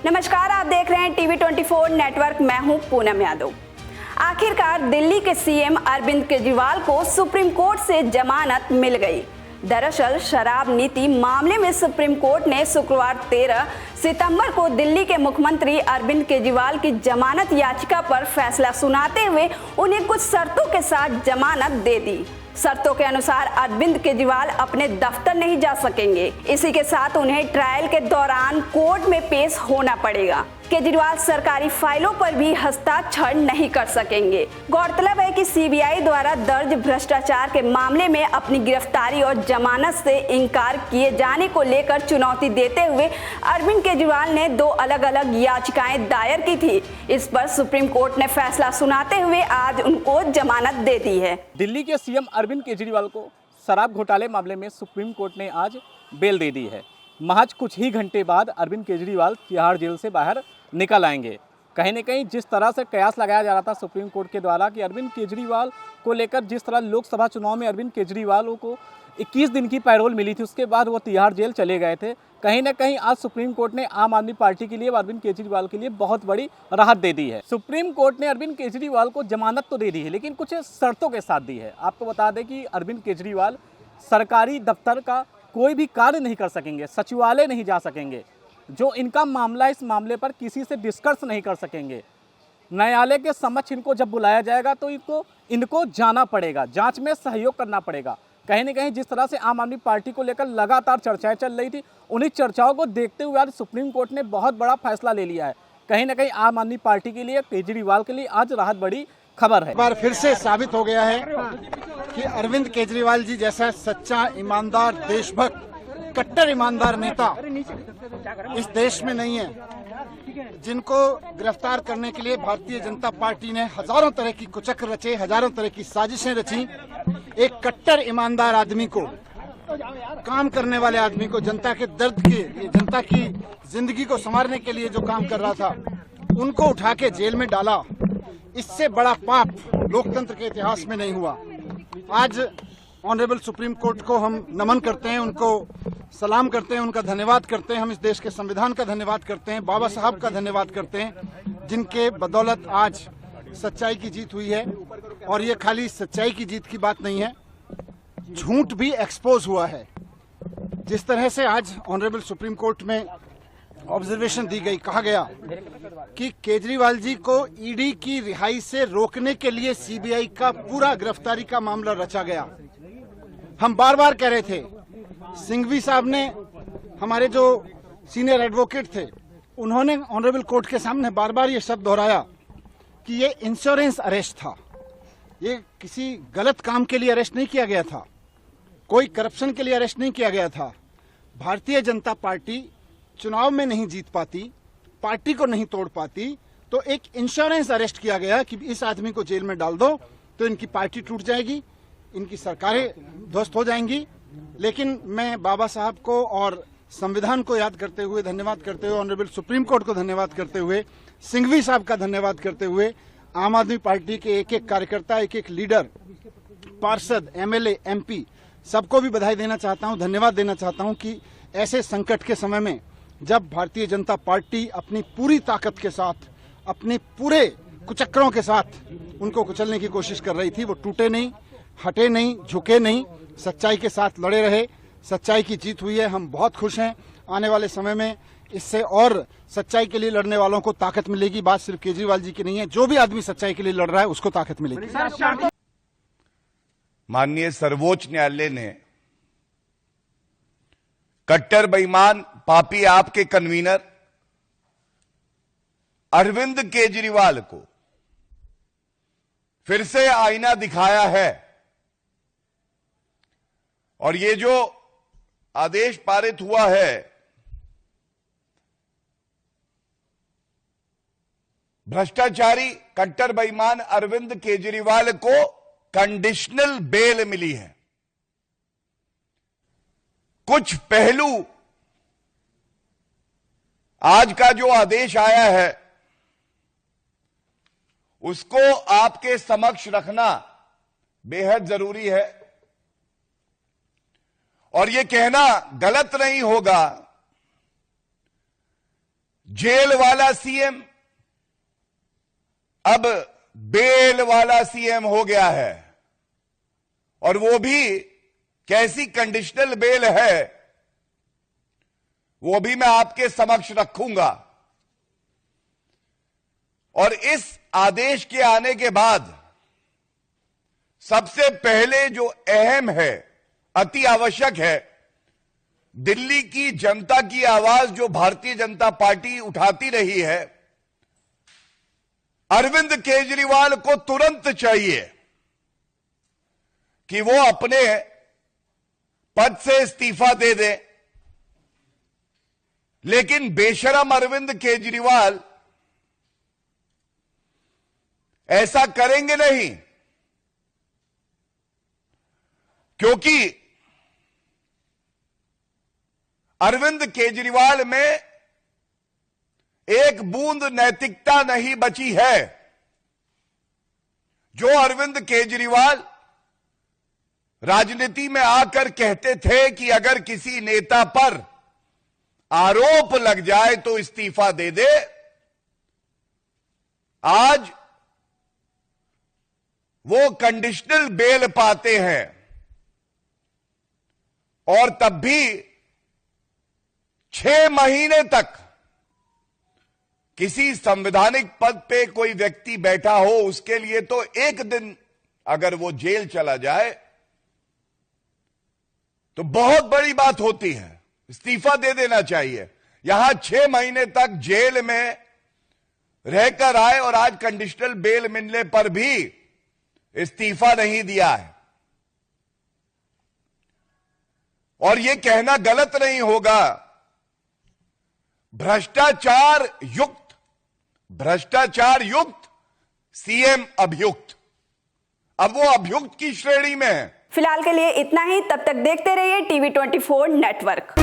नमस्कार, आप देख रहे हैं टीवी 24 नेटवर्क। मैं हूं पूनम यादव। आखिरकार दिल्ली के सीएम अरविंद केजरीवाल को सुप्रीम कोर्ट से जमानत मिल गई। दरअसल शराब नीति मामले में सुप्रीम कोर्ट ने शुक्रवार 13 सितंबर को दिल्ली के मुख्यमंत्री अरविंद केजरीवाल की जमानत याचिका पर फैसला सुनाते हुए उन्हें कुछ शर्तों के साथ जमानत दे दी। शर्तों के अनुसार अरविंद केजरीवाल अपने दफ्तर नहीं जा सकेंगे। इसी के साथ उन्हें ट्रायल के दौरान कोर्ट में पेश होना पड़ेगा। केजरीवाल सरकारी फाइलों पर भी हस्ताक्षर नहीं कर सकेंगे। गौरतलब है कि सीबीआई द्वारा दर्ज भ्रष्टाचार के मामले में अपनी गिरफ्तारी और जमानत से इनकार किए जाने को लेकर चुनौती देते हुए अरविंद केजरीवाल ने 2 अलग अलग याचिकाएं दायर की थी। इस पर सुप्रीम कोर्ट ने फैसला सुनाते हुए आज उनको जमानत दे दी है। दिल्ली के सीएम अरविंद केजरीवाल को शराब घोटाले मामले में सुप्रीम कोर्ट ने आज बेल दे दी है। महज कुछ ही घंटे बाद अरविंद केजरीवाल तिहाड़ जेल से बाहर निकल आएंगे। कहीं न कहीं जिस तरह से कयास लगाया जा रहा था सुप्रीम कोर्ट के द्वारा कि अरविंद केजरीवाल को लेकर, जिस तरह लोकसभा चुनाव में अरविंद केजरीवाल को 21 दिन की पैरोल मिली थी, उसके बाद वो तिहाड़ जेल चले गए थे। कहीं न कहीं आज सुप्रीम कोर्ट ने आम आदमी पार्टी के लिए, अरविंद केजरीवाल के लिए बहुत बड़ी राहत दे दी है। सुप्रीम कोर्ट ने अरविंद केजरीवाल को जमानत तो दे दी है, लेकिन कुछ शर्तों के साथ दी है। आपको बता दें कि अरविंद केजरीवाल सरकारी दफ्तर का कोई भी कार्य नहीं कर सकेंगे, सचिवालय नहीं जा सकेंगे, जो इनका मामला, इस मामले पर किसी से डिस्कस नहीं कर सकेंगे। न्यायालय के समक्ष इनको जब बुलाया जाएगा तो इनको जाना पड़ेगा, जांच में सहयोग करना पड़ेगा। कहीं न कहीं जिस तरह से आम आदमी पार्टी को लेकर लगातार चर्चाएं चल रही थी, उन्हीं चर्चाओं को देखते हुए आज सुप्रीम कोर्ट ने बहुत बड़ा फैसला ले लिया है। कहीं न कहीं आम आदमी पार्टी के लिए, केजरीवाल के लिए आज राहत बड़ी खबर है। एक बार फिर से साबित हो गया है कि अरविंद केजरीवाल जी जैसा सच्चा, ईमानदार, देशभक्त, कट्टर ईमानदार नेता इस देश में नहीं है। जिनको गिरफ्तार करने के लिए भारतीय जनता पार्टी ने हजारों तरह की कुचक्र रचे, हजारों तरह की साजिशें रची। एक कट्टर ईमानदार आदमी को, काम करने वाले आदमी को, जनता के दर्द के, जनता की जिंदगी को संवारने के लिए जो काम कर रहा था, उनको उठा के जेल में डाला। इससे बड़ा पाप लोकतंत्र के इतिहास में नहीं हुआ। आज ऑनरेबल सुप्रीम कोर्ट को हम नमन करते हैं, उनको सलाम करते हैं, उनका धन्यवाद करते हैं। हम इस देश के संविधान का धन्यवाद करते हैं, बाबा साहब का धन्यवाद करते हैं, जिनके बदौलत आज सच्चाई की जीत हुई है। और ये खाली सच्चाई की जीत की बात नहीं है, झूठ भी एक्सपोज हुआ है। जिस तरह से आज ऑनरेबल सुप्रीम कोर्ट में ऑब्जर्वेशन दी गई, कहा गया कि केजरीवाल जी को ईडी की रिहाई से रोकने के लिए सीबीआई का पूरा गिरफ्तारी का मामला रचा गया। हम बार बार कह रहे थे, सिंघवी साहब ने, हमारे जो सीनियर एडवोकेट थे, उन्होंने ऑनरेबल कोर्ट के सामने बार बार ये शब्द दोहराया कि ये इंश्योरेंस अरेस्ट था। ये किसी गलत काम के लिए अरेस्ट नहीं किया गया था, कोई करप्शन के लिए अरेस्ट नहीं किया गया था। भारतीय जनता पार्टी चुनाव में नहीं जीत पाती, पार्टी को नहीं तोड़ पाती, तो एक इंश्योरेंस अरेस्ट किया गया कि इस आदमी को जेल में डाल दो तो इनकी पार्टी टूट जाएगी, इनकी सरकारें ध्वस्त हो जाएंगी। लेकिन मैं बाबा साहब को और संविधान को याद करते हुए, धन्यवाद करते हुए, ऑनरेबल सुप्रीम कोर्ट को धन्यवाद करते हुए, सिंघवी साहब का धन्यवाद करते हुए, आम आदमी पार्टी के एक एक कार्यकर्ता, एक एक लीडर, पार्षद, एमएलए, एमपी, सबको भी बधाई देना चाहता हूं, धन्यवाद देना चाहता हूं कि ऐसे संकट के समय में जब भारतीय जनता पार्टी अपनी पूरी ताकत के साथ, अपने पूरे कुचक्रों के साथ उनको कुचलने की कोशिश कर रही थी, वो टूटे नहीं, हटे नहीं, झुके नहीं, सच्चाई के साथ लड़े रहे। सच्चाई की जीत हुई है, हम बहुत खुश हैं। आने वाले समय में इससे और सच्चाई के लिए लड़ने वालों को ताकत मिलेगी। बात सिर्फ केजरीवाल जी की नहीं है, जो भी आदमी सच्चाई के लिए लड़ रहा है उसको ताकत मिलेगी। माननीय सर्वोच्च न्यायालय ने कट्टर बेईमान, पापी आपके कन्वीनर अरविंद केजरीवाल को फिर से आईना दिखाया है। और ये जो आदेश पारित हुआ है, भ्रष्टाचारी कट्टर बेईमान अरविंद केजरीवाल को कंडीशनल बेल मिली है। कुछ पहलू आज का जो आदेश आया है उसको आपके समक्ष रखना बेहद जरूरी है। और यह कहना गलत नहीं होगा जेल वाला सीएम अब बेल वाला सीएम हो गया है, और वो भी कैसी कंडीशनल बेल है वो भी मैं आपके समक्ष रखूंगा। और इस आदेश के आने के बाद सबसे पहले जो अहम है, अति आवश्यक है, दिल्ली की जनता की आवाज जो भारतीय जनता पार्टी उठाती रही है, अरविंद केजरीवाल को तुरंत चाहिए कि वो अपने पद से इस्तीफा दे दे। लेकिन बेशरम अरविंद केजरीवाल ऐसा करेंगे नहीं, क्योंकि अरविंद केजरीवाल में एक बूंद नैतिकता नहीं बची है। जो अरविंद केजरीवाल राजनीति में आकर कहते थे कि अगर किसी नेता पर आरोप लग जाए तो इस्तीफा दे दे, आज वो कंडीशनल बेल पाते हैं, और तब भी 6 महीने तक किसी संवैधानिक पद पे कोई व्यक्ति बैठा हो, उसके लिए तो एक दिन अगर वो जेल चला जाए तो बहुत बड़ी बात होती है, इस्तीफा दे देना चाहिए। यहां 6 महीने तक जेल में रहकर आए और आज कंडीशनल बेल मिलने पर भी इस्तीफा नहीं दिया है। और यह कहना गलत नहीं होगा, भ्रष्टाचार युक्त सीएम अभियुक्त, अब वो अभियुक्त की श्रेणी में है। फिलहाल के लिए इतना ही, तब तक देखते रहिए TV24 नेटवर्क।